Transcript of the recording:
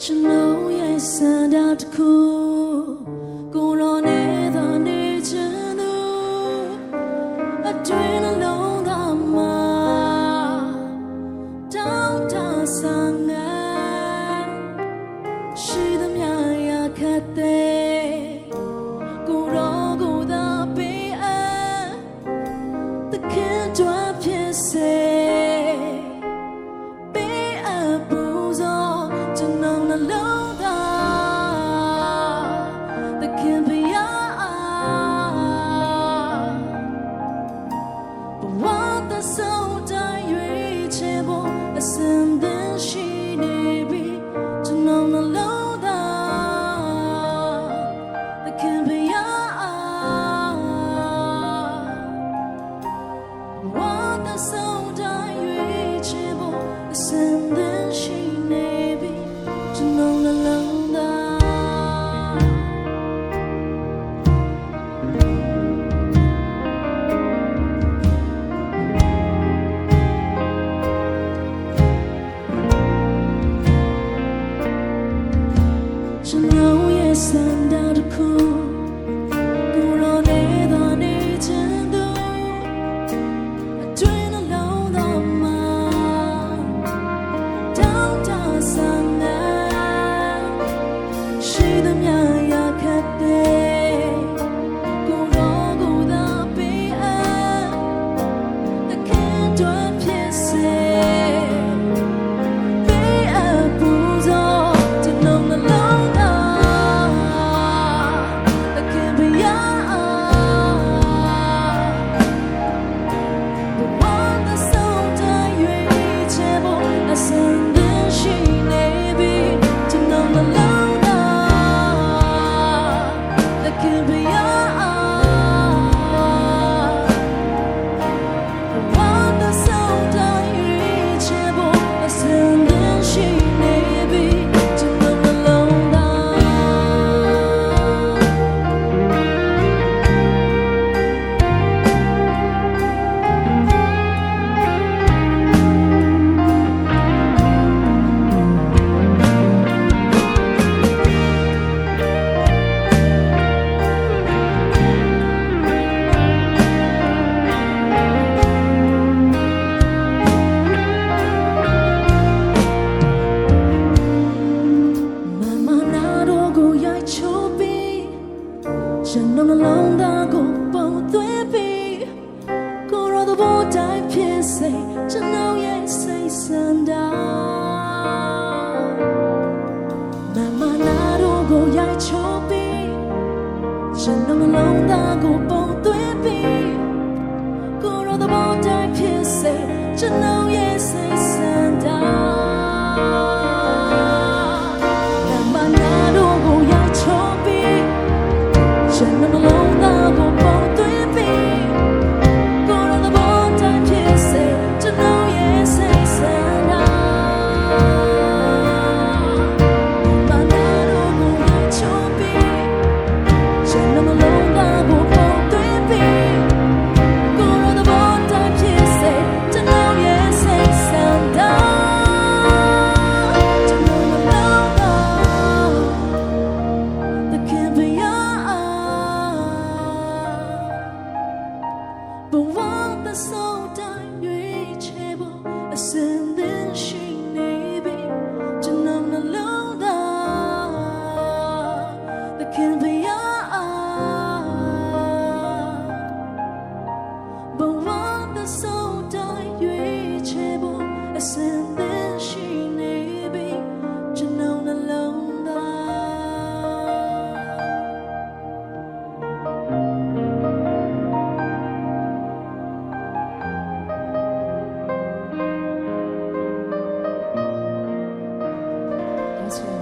ကျွန်တော်ရဲ့စံတောက်တစ်ခုကိုရောနေတဲ့နေချင်သူအတွင်းနှလုံးသားမှာတောင်းတဆန်းငယ်ရှိသမျှရာခတ်တဲ့ကိုရောကိုသာပေးအပ်သခင်တော်ဖြစ်စေကျွန်တော်နှလုံးသားကိုပုံသွင်းပြီးကိုရောသဘောတိုင်းဖြစ်စေကျွန်တော်ရဲ့စိတ်ဆန္ဒမမနာတော့ကိုရိုက်ချိုးပြီးကျွန်တော်နှလုံးသားကိုပုံသွင်းပြီးကိုရောသဘောတိုင်းဖြစ်စေကျွန်တော်ရဲ့စိတ်ဆန္ဒThat's right.